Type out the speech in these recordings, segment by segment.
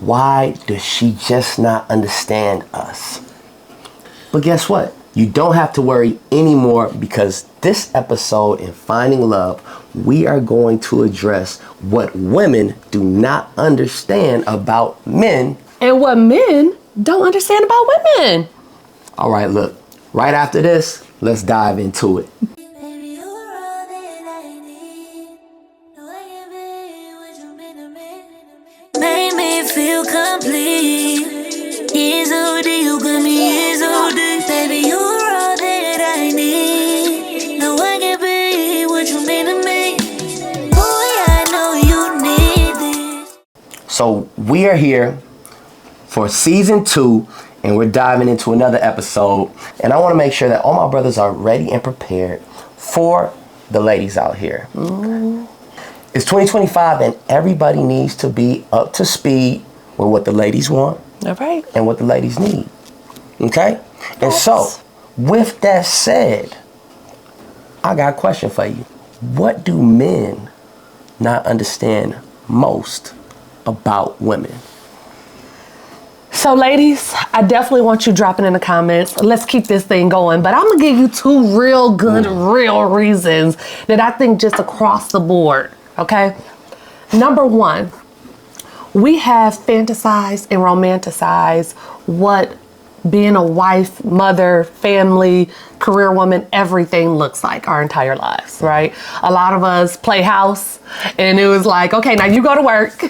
Why does she just not understand us? But guess what? You don't have to worry anymore, because this episode in Finding Love, we are going to address what women do not understand about men. And what men don't understand about women. All right, look, right after this, let's dive into it. Make me feel complete. Is OD, you got me, is OD. Baby, you're all that I need. No one can be what you mean to me. Boy, I know you need this. So we are here for season 2, and we're diving into another episode. And I want to make sure that all my brothers are ready and prepared for the ladies out here. It's 2025, and everybody needs to be up to speed with what the ladies want. All right. And what the ladies need. Okay? And so, with that said, I got a question for you. What do men not understand most about women? So ladies, I definitely want you dropping in the comments. Let's keep this thing going. But I'm going to give you 2 real good, real reasons that I think just across the board. Okay? Number 1, we have fantasized and romanticized what being a wife, mother, family, career woman, everything looks like our entire lives, right? A lot of us play house, and it was like, okay, now you go to work.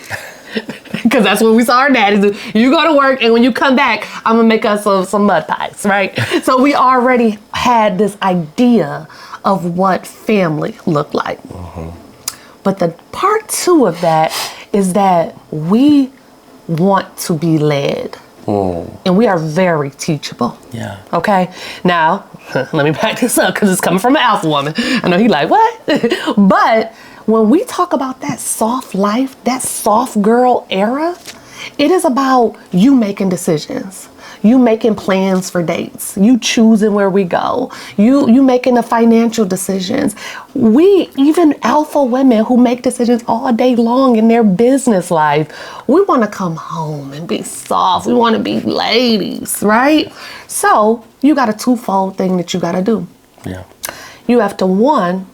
Because that's what we saw our daddies do. You go to work, and when you come back, I'm going to make us some mud pies, right? So we already had this idea of what family looked like. But the part 2 of that is that we want to be led. And we are very teachable. Yeah. Okay? Now, let me back this up, because it's coming from an alpha woman. I know he like, what? But when we talk about that soft life, that soft girl era, it is about you making decisions. You making plans for dates. You choosing where we go. You making the financial decisions. We, even alpha women who make decisions all day long in their business life, we want to come home and be soft. We want to be ladies, right? So you got a 2-fold thing that you got to do. Yeah. You have to, 1,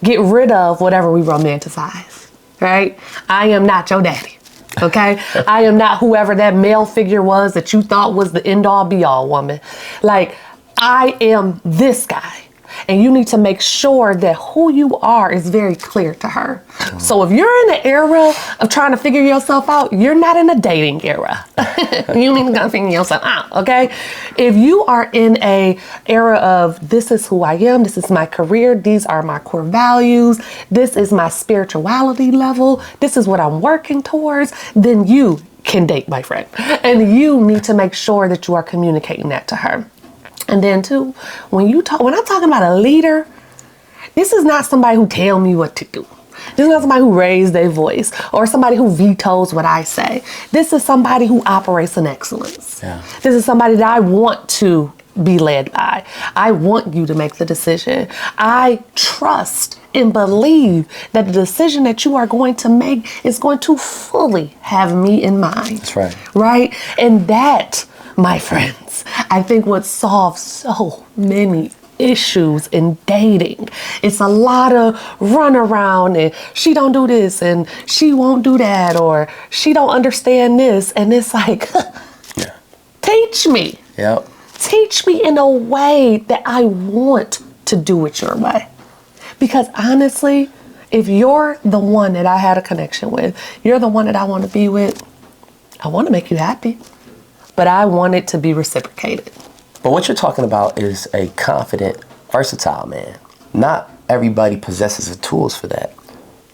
get rid of whatever we romanticize, right? I am not your daddy. Okay? I am not whoever that male figure was that you thought was the end all be all woman. Like, I am this guy. And you need to make sure that who you are is very clear to her. So if you're in the era of trying to figure yourself out, you're not in a dating era. You need to figure yourself out, okay? If you are in a era of this is who I am, this is my career, these are my core values, this is my spirituality level, this is what I'm working towards, then you can date my friend. And you need to make sure that you are communicating that to her. And then 2, when I'm talking about a leader, this is not somebody who tell me what to do. This is not somebody who raised their voice or somebody who vetoes what I say. This is somebody who operates in excellence. Yeah. This is somebody that I want to be led by. I want you to make the decision. I trust and believe that the decision that you are going to make is going to fully have me in mind. That's right. Right? And that, my friends, I think what solves so many issues in dating. It's a lot of run around and she don't do this and she won't do that, or she don't understand this. And it's like, Yeah. Teach me. Yep. Teach me in a way that I want to do it your way. Because honestly, if you're the one that I had a connection with, you're the one that I want to be with, I want to make you happy, but I want it to be reciprocated. But what you're talking about is a confident, versatile man. Not everybody possesses the tools for that.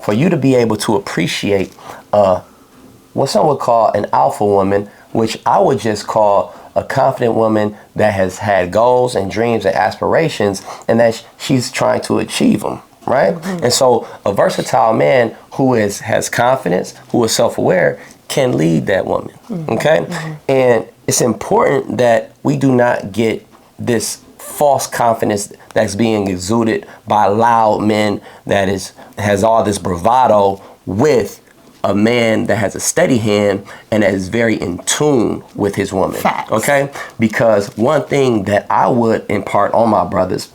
For you to be able to appreciate what some would call an alpha woman, which I would just call a confident woman that has had goals and dreams and aspirations, and that she's trying to achieve them, right? Mm-hmm. And so a versatile man who has confidence, who is self-aware, can lead that woman, okay? Mm-hmm. And it's important that we do not get this false confidence that's being exuded by loud men that has all this bravado with a man that has a steady hand and that is very in tune with his woman. Facts. Okay? Because one thing that I would impart on my brothers,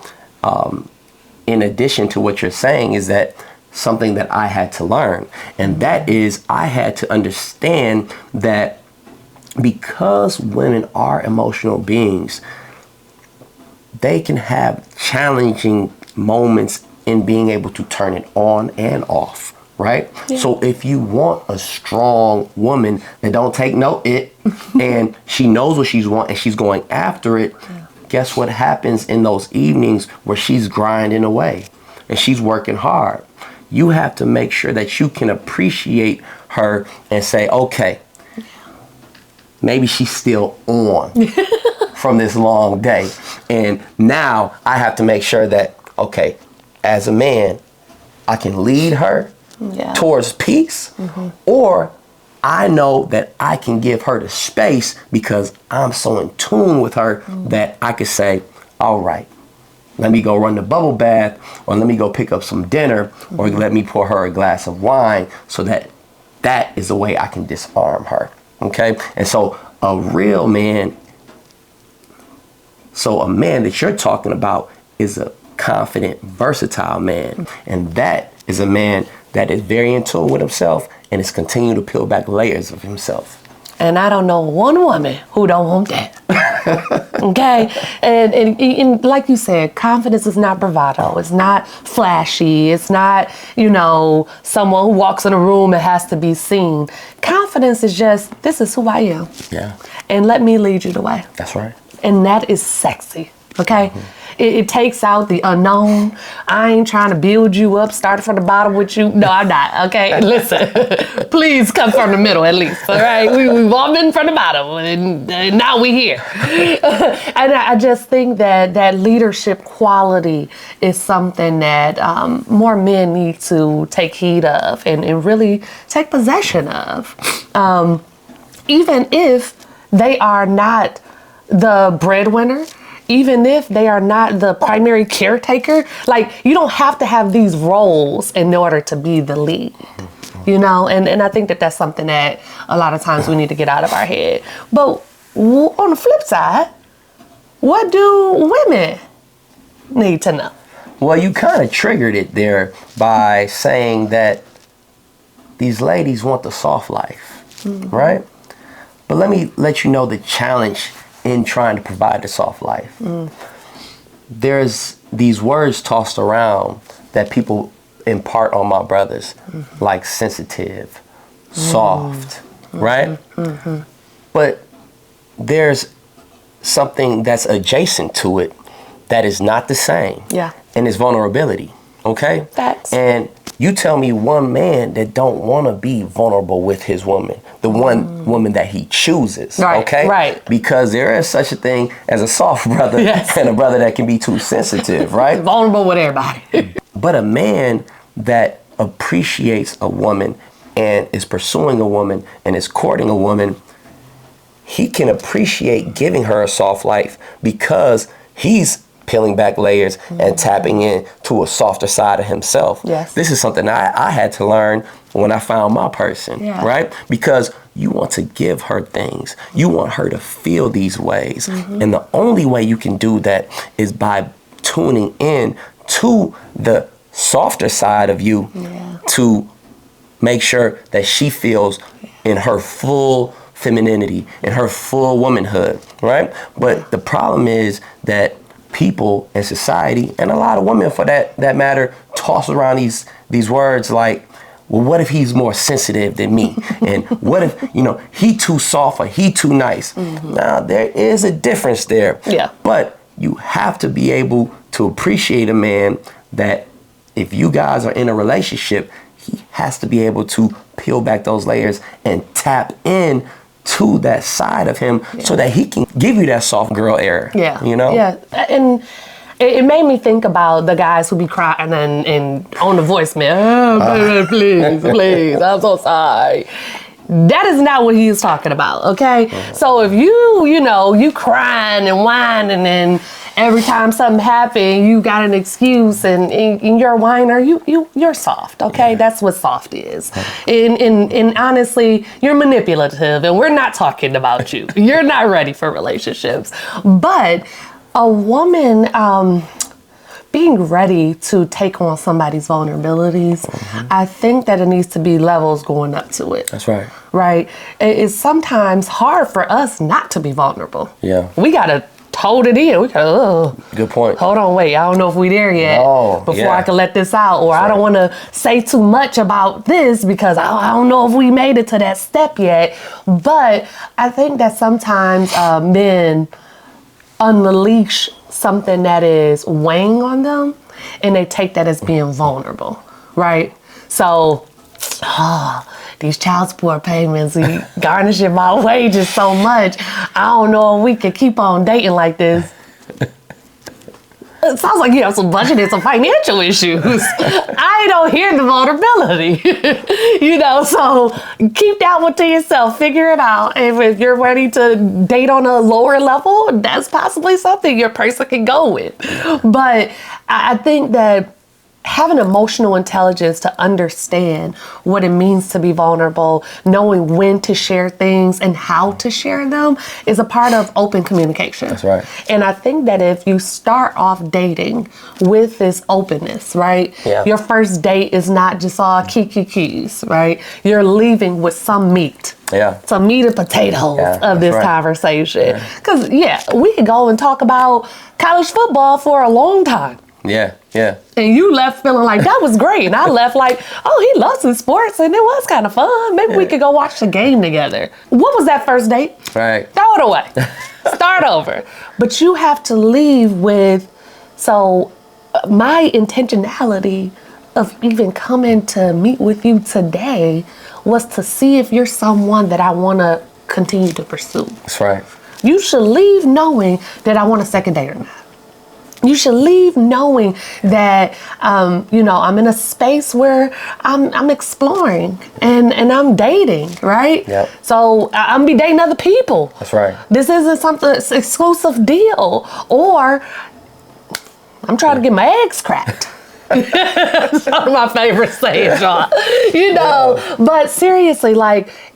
in addition to what you're saying, is that something that I had to learn. And that is, I had to understand that because women are emotional beings, they can have challenging moments in being able to turn it on and off, right? Yeah. So if you want a strong woman that don't take no it and she knows what she's want and she's going after it, guess what happens in those evenings where she's grinding away and she's working hard? You have to make sure that you can appreciate her and say, okay, maybe she's still on from this long day. And now I have to make sure that, okay, as a man, I can lead her towards peace, or I know that I can give her the space because I'm so in tune with her that I could say, all right, let me go run the bubble bath, or let me go pick up some dinner, or let me pour her a glass of wine, so that is the way I can disarm her. Okay? And so a real man, a man that you're talking about is a confident, versatile man. And that is a man that is very in tune with himself and is continuing to peel back layers of himself. And I don't know one woman who don't want that. Okay? And like you said, confidence is not bravado. It's not flashy. It's not, someone who walks in a room and has to be seen. Confidence is just, this is who I am. Yeah. And let me lead you the way. That's right. And that is sexy. Okay? It takes out the unknown. I ain't trying to build you up, starting from the bottom with you. No, I'm not. Okay, listen. Please come from the middle at least. All right, we've all been from the bottom, and now we here. And I just think that leadership quality is something that more men need to take heed of and really take possession of, even if they are not the breadwinner. Even if they are not the primary caretaker, like, you don't have to have these roles in order to be the lead, and I think that that's something that a lot of times we need to get out of our head. But on the flip side, what do women need to know? Well, you kind of triggered it there by saying that these ladies want the soft life, right? But let me let you know the challenge in trying to provide the soft life. There's these words tossed around that people impart on my brothers, like sensitive, soft, right? But there's something that's adjacent to it that is not the same. Yeah. And it's vulnerability, okay? Facts. And you tell me one man that don't want to be vulnerable with his woman, the one woman that he chooses, okay? Right. Because there is such a thing as a soft brother and a brother that can be too sensitive, right? Vulnerable with everybody. But a man that appreciates a woman and is pursuing a woman and is courting a woman, he can appreciate giving her a soft life because he's peeling back layers and tapping in to a softer side of himself. Yes. This is something I had to learn when I found my person, right? Because you want to give her things. You want her to feel these ways. And the only way you can do that is by tuning in to the softer side of you to make sure that she feels in her full femininity, in her full womanhood, right? But the problem is that people in society, and a lot of women for that matter, toss around these words like, well, what if he's more sensitive than me? And what if, he too soft or he too nice? Now, there is a difference there. Yeah. But you have to be able to appreciate a man that if you guys are in a relationship, he has to be able to peel back those layers and tap in to that side of him so that he can give you that soft girl air. Yeah. Yeah. And it made me think about the guys who be crying and on the voicemail, oh, baby, please, I'm so sorry. That is not what he is talking about, okay? So if you crying and whining every time something happened, you got an excuse and you're a whiner. You're soft, okay? That's what soft is. And honestly, you're manipulative, and we're not talking about you. You're not ready for relationships. But a woman being ready to take on somebody's vulnerabilities, I think that it needs to be levels going up to it. That's right. Right? It's sometimes hard for us not to be vulnerable. Yeah. We got to hold it in. We got to, Good point. hold on, wait, I don't know if we there yet before I can let this out. Or I don't want to say too much about this because I don't know if we made it to that step yet. But I think that sometimes men unleash something that is weighing on them, and they take that as being vulnerable, right? So, these child support payments, garnishing my wages so much, I don't know if we can keep on dating like this. It sounds like you have some budget and some financial issues. I don't hear the vulnerability, so keep that one to yourself. Figure it out. If you're ready to date on a lower level, that's possibly something your person can go with. But I think that having emotional intelligence to understand what it means to be vulnerable, knowing when to share things and how to share them is a part of open communication. That's right. And I think that if you start off dating with this openness, right? Yeah. Your first date is not just all keys, right? You're leaving with some meat. Yeah. Some meat and potatoes of this conversation. Because, we could go and talk about college football for a long time. Yeah. And you left feeling like that was great. And I left like, he loves some sports and it was kind of fun. Maybe we could go watch the game together. What was that first date? Right. Throw it away. Start over. But you have to leave with, my intentionality of even coming to meet with you today was to see if you're someone that I want to continue to pursue. That's right. You should leave knowing that I want a second date or not. You should leave knowing that, I'm in a space where I'm exploring and I'm dating, right? Yep. So I'm be dating other people. That's right. This isn't something exclusive deal, or I'm trying to get my eggs cracked. That's one of my favorite sayings, y'all. But seriously,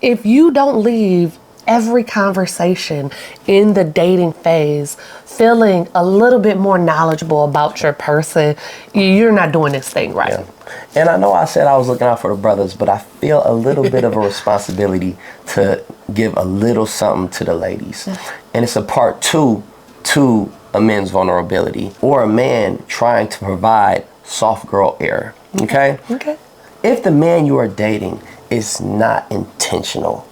if you don't leave every conversation in the dating phase feeling a little bit more knowledgeable about your person, you're not doing this thing right. Yeah. And I know I said I was looking out for the brothers, but I feel a little bit of a responsibility to give a little something to the ladies. And it's a part two to a man's vulnerability, or a man trying to provide soft girl air. Okay? If the man you are dating is not intentional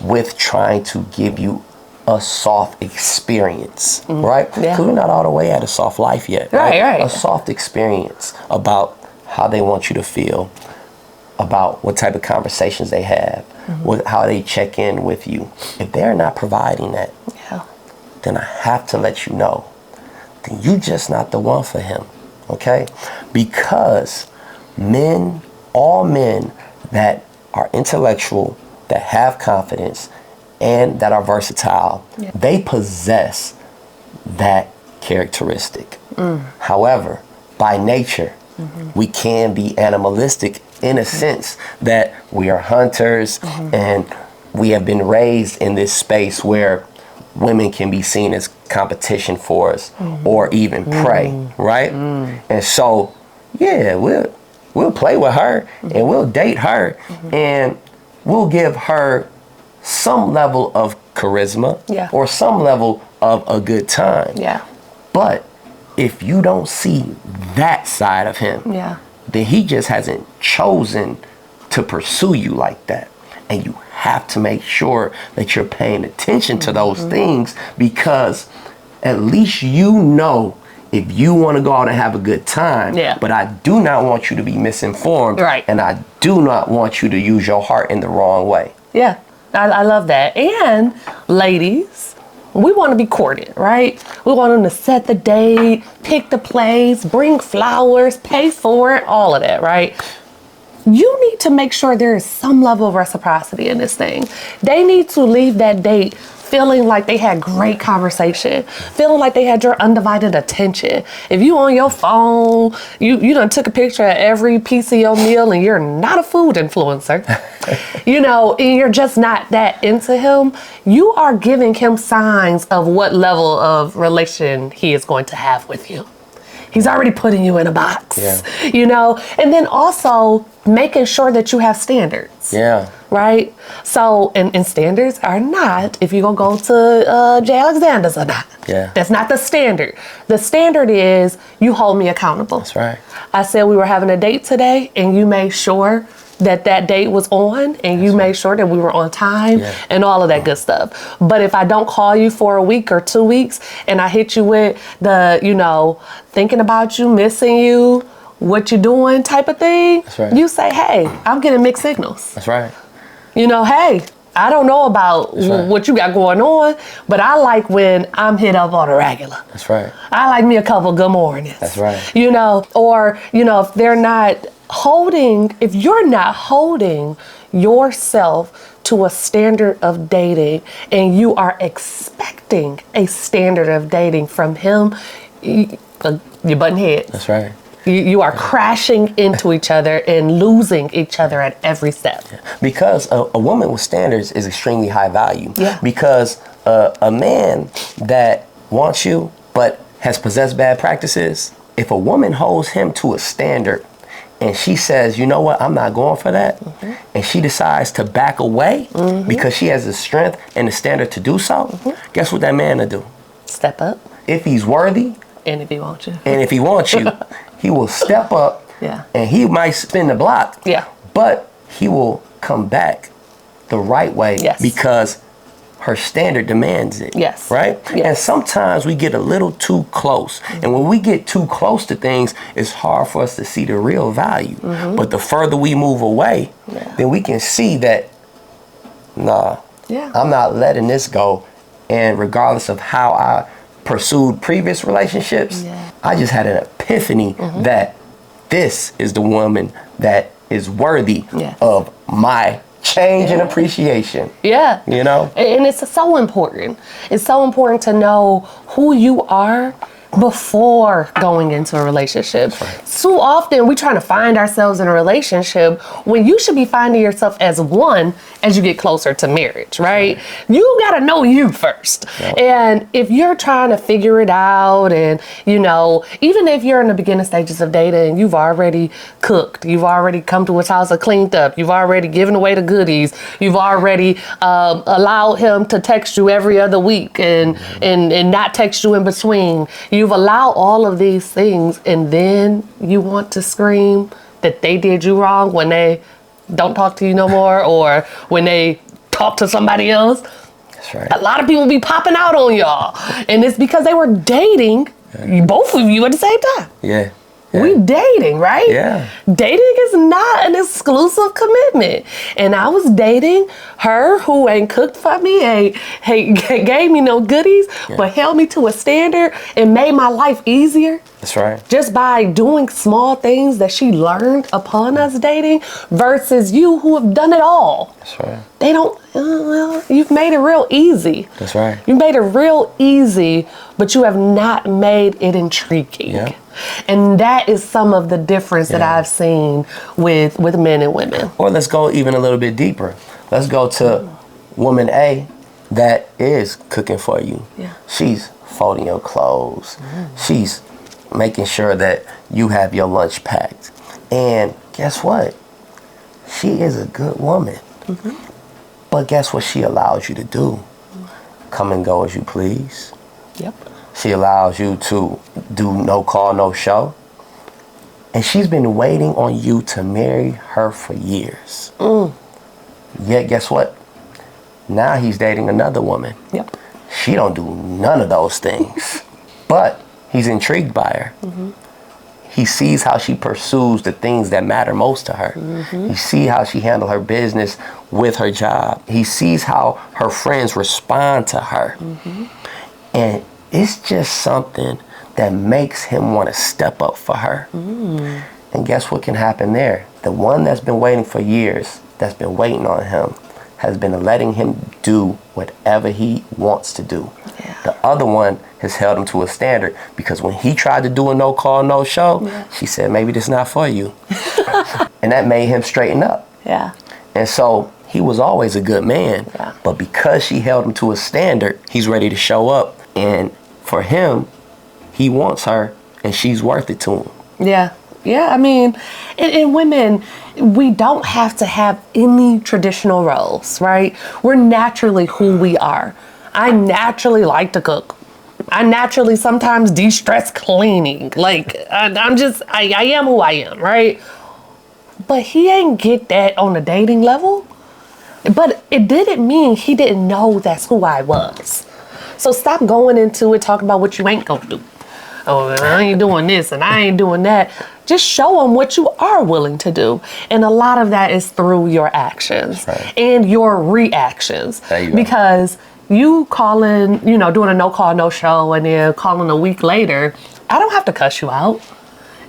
with trying to give you a soft experience, right? Because we're not all the way at a soft life yet, right? A soft experience about how they want you to feel, about what type of conversations they have, how they check in with you. If they're not providing that, then I have to let you know, then you just not the one for him, okay? Because all men that are intellectual, that have confidence, and that are versatile, they possess that characteristic. However, by nature, we can be animalistic in a sense that we are hunters and we have been raised in this space where women can be seen as competition for us or even prey, right? And so, we'll play with her and we'll date her and we'll give her some level of charisma or some level of a good time. But if you don't see that side of him, then he just hasn't chosen to pursue you like that. And you have to make sure that you're paying attention to those things, because at least if you want to go out and have a good time, but I do not want you to be misinformed, and I do not want you to use your heart in the wrong way. I love that. And ladies, we want to be courted, right? We want them to set the date, pick the place, bring flowers, pay for it, all of that, right? You need to make sure there is some level of reciprocity in this thing. They need to leave that date feeling like they had great conversation, feeling like they had your undivided attention. If you on your phone, you done took a picture of every piece of your meal and you're not a food influencer, and you're just not that into him, you are giving him signs of what level of relation he is going to have with you. He's already putting you in a box, and then also making sure that you have standards. Yeah. Right? So, and standards are not if you're going to go to J. Alexander's or not. Yeah. That's not the standard. The standard is you hold me accountable. That's right. I said we were having a date today and you made sure that date was on and you made sure that we were on time and all of that good stuff. But if I don't call you for a week or 2 weeks and I hit you with the, thinking about you, missing you, what you doing type of thing, that's right. You say, hey, I'm getting mixed signals. That's right. Hey, I don't know about what you got going on, but I like when I'm hit up on a regular. That's right. I like me a couple good mornings. That's right. If they're not if you're not holding yourself to a standard of dating and you are expecting a standard of dating from him, you're butting heads. That's right. You are crashing into each other and losing each other at every step. Because a woman with standards is extremely high value. Yeah. Because a man that wants you but has possessed bad practices, if a woman holds him to a standard and she says, you know what, I'm not going for that, and she decides to back away because she has the strength and the standard to do so, guess what that man will do? Step up. If he's worthy, and if he wants you. And if he wants you, he will step up and he might spin the block, but he will come back the right way because her standard demands it. Yes. Right? Yes. And sometimes we get a little too close. And when we get too close to things, it's hard for us to see the real value. But the further we move away, then we can see that, I'm not letting this go. And regardless of how I pursued previous relationships, I just had an epiphany that this is the woman that is worthy of my change and appreciation. Yeah. And it's so important. It's so important to know who you are before going into a relationship. So often we trying to find ourselves in a relationship when you should be finding yourself as one as you get closer to marriage, right? You got to know you first. And if you're trying to figure it out and, even if you're in the beginning stages of dating, you've already cooked, you've already come to his house and cleaned up, you've already given away the goodies, you've already allowed him to text you every other week and not text you in between. You've allowed all of these things, and then you want to scream that they did you wrong when they don't talk to you no more or when they talk to somebody else. That's right. A lot of people be popping out on y'all, and it's because they were dating both of you at the same time. Yeah. We dating, right? Yeah. Dating is not an exclusive commitment. And I was dating her who ain't cooked for me, ain't gave me no goodies, but held me to a standard and made my life easier. That's right. Just by doing small things that she learned upon us dating versus you who have done it all. That's right. They don't, you've made it real easy. That's right. You made it real easy, but you have not made it intriguing. Yeah. And that is some of the difference that I've seen with men and women. Or let's go even a little bit deeper. Let's go to woman A that is cooking for you. Yeah. She's folding your clothes. She's making sure that you have your lunch packed. And guess what? She is a good woman. But guess what she allows you to do? Come and go as you please. Yep. She allows you to do no call, no show. And she's been waiting on you to marry her for years. Yet guess what? Now he's dating another woman. Yep. She don't do none of those things. But he's intrigued by her. He sees how she pursues the things that matter most to her. He sees how she handles her business with her job. He sees how her friends respond to her. And it's just something that makes him want to step up for her. And guess what can happen there? The one that's been waiting for years, that's been waiting on him, has been letting him do whatever he wants to do. Yeah. The other one has held him to a standard because when he tried to do a no call, no show, she said, maybe this not for you. And that made him straighten up. Yeah. And so he was always a good man. Yeah. But because she held him to a standard, he's ready to show up. And for him, he wants her and she's worth it to him. Yeah. Yeah. I mean, in women, we don't have to have any traditional roles, right? We're naturally who we are. I naturally like to cook. I naturally sometimes de-stress cleaning. Like, I am who I am, right? But he ain't get that on a dating level. But it didn't mean he didn't know that's who I was. So stop going into it talking about what you ain't gonna do. Oh, I ain't doing this and I ain't doing that. Just show them what you are willing to do. And a lot of that is through your actions and your reactions. There you go. Because you calling, doing a no call, no show and then calling a week later, I don't have to cuss you out.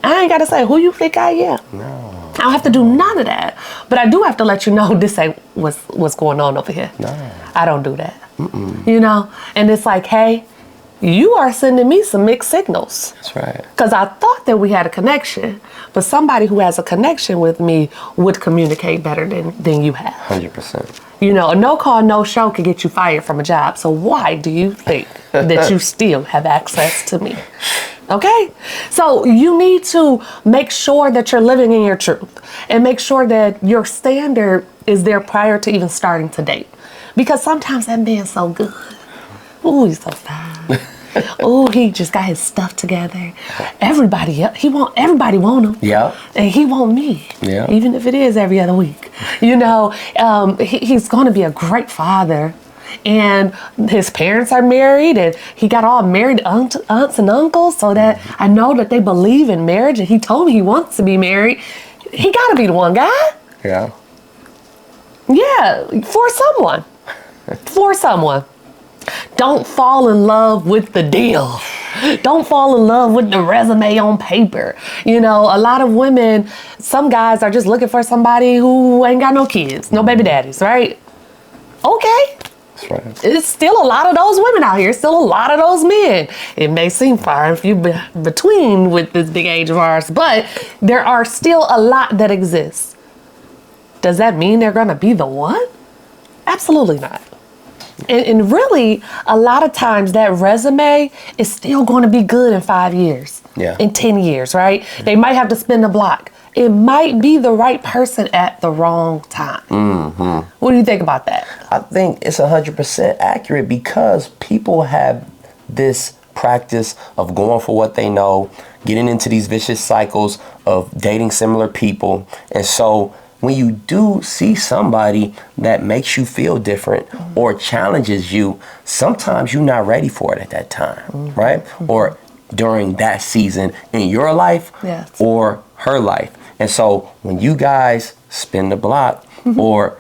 I ain't got to say who you think I am. No. I don't have to do none of that. But I do have to let you know this ain't what's going on over here. No. I don't do that. And it's like, hey, you are sending me some mixed signals. That's right. Because I thought that we had a connection, but somebody who has a connection with me would communicate better than you have. 100%. A no call, no show could get you fired from a job. So why do you think that you still have access to me? Okay? So you need to make sure that you're living in your truth and make sure that your standard is there prior to even starting to date. Because sometimes that man's so good. Ooh, he's so fine. Ooh, he just got his stuff together. Everybody want him. Yeah. And he want me. Yeah. Even if it is every other week. He's going to be a great father. And his parents are married and he got all married aunts and uncles so that I know that they believe in marriage and he told me he wants to be married. He got to be the one guy. Yeah. Yeah, for someone. For someone. Don't fall in love with the deal. Don't fall in love with the resume on paper. A lot of women, some guys are just looking for somebody who ain't got no kids, no baby daddies, right? Okay. That's right. It's still a lot of those women out here, still a lot of those men. It may seem far and few between with this big age of ours, but there are still a lot that exists. Does that mean they're gonna be the one? Absolutely not. And really, a lot of times that resume is still going to be good in 5 years, in 10 years, right? They might have to spin the block. It might be the right person at the wrong time. Mm-hmm. What do you think about that? I think it's 100% accurate because people have this practice of going for what they know, getting into these vicious cycles of dating similar people. And so when you do see somebody that makes you feel different or challenges you, sometimes you're not ready for it at that time, right? Or during that season in your life or her life. And so when you guys spin the block or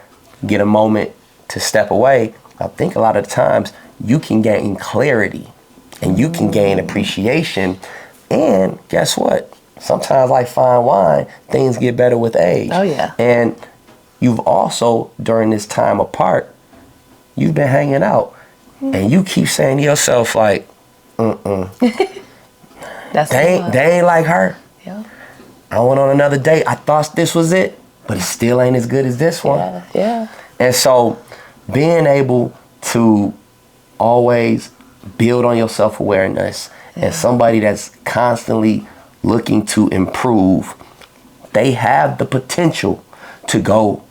get a moment to step away, I think a lot of times you can gain clarity and you can gain appreciation. And guess what? Sometimes, like fine wine, things get better with age. Oh, yeah. And you've also, during this time apart, you've been hanging out. And you keep saying to yourself, like, they ain't like her. Yeah. I went on another date. I thought this was it, but it still ain't as good as this one. Yeah. And so being able to always build on your self-awareness and somebody that's constantly looking to improve, they have the potential to go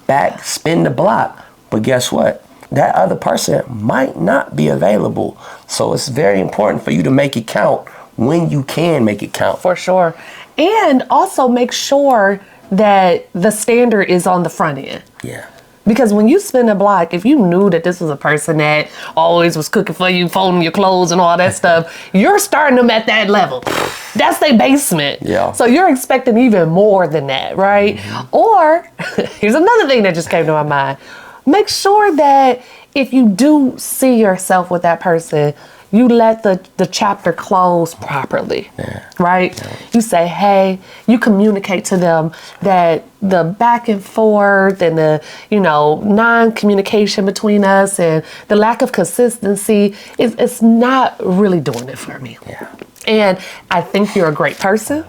back, spin the block. But guess what? That other person might not be available. So it's very important for you to make it count when you can make it count. For sure. And also make sure that the standard is on the front end. Yeah. Because when you spin a block, if you knew that this was a person that always was cooking for you, folding your clothes and all that stuff, you're starting them at that level. That's their basement. Yeah. So you're expecting even more than that, right? Or, here's another thing that just came to my mind. Make sure that if you do see yourself with that person, you let the chapter close properly, right? Yeah. You say, hey, you communicate to them that the back and forth and the, non-communication between us and the lack of consistency it's not really doing it for me. Yeah. And I think you're a great person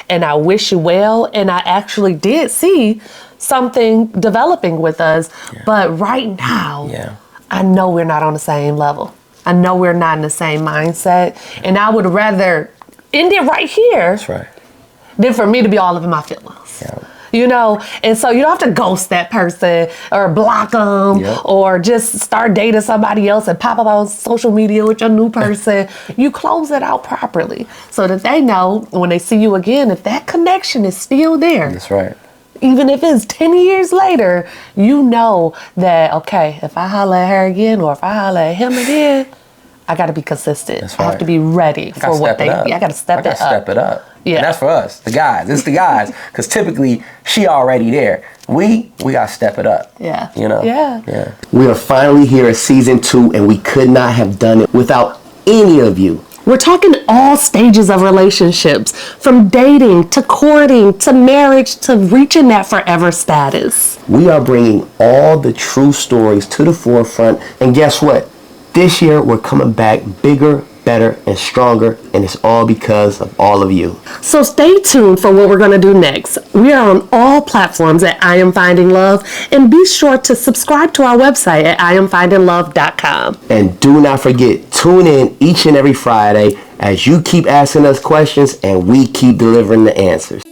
and I wish you well. And I actually did see something developing with us, but right now, I know we're not on the same level. I know we're not in the same mindset, and I would rather end it right here. That's right. Than for me to be all up in my feelings. Yeah. And so you don't have to ghost that person or block them or just start dating somebody else and pop up on social media with your new person. You close it out properly so that they know when they see you again, if that connection is still there. That's right. Even if it's 10 years later, you know that, okay, if I holler at her again or if I holler at him again, I got to be consistent. That's right. I have to be ready for what they need. I got to step it up. Step it up. Yeah. And that's for us, the guys. It's the guys. Because typically, she already there. We got to step it up. Yeah. Yeah. We are finally here at season 2, and we could not have done it without any of you. We're talking all stages of relationships, from dating to courting to marriage to reaching that forever status. We are bringing all the true stories to the forefront. And guess what? This year, we're coming back bigger, better, and stronger. And it's all because of all of you. So stay tuned for what we're going to do next. We are on all platforms at I Am Finding Love. And be sure to subscribe to our website at IamFindingLove.com. And do not forget, tune in each and every Friday as you keep asking us questions and we keep delivering the answers.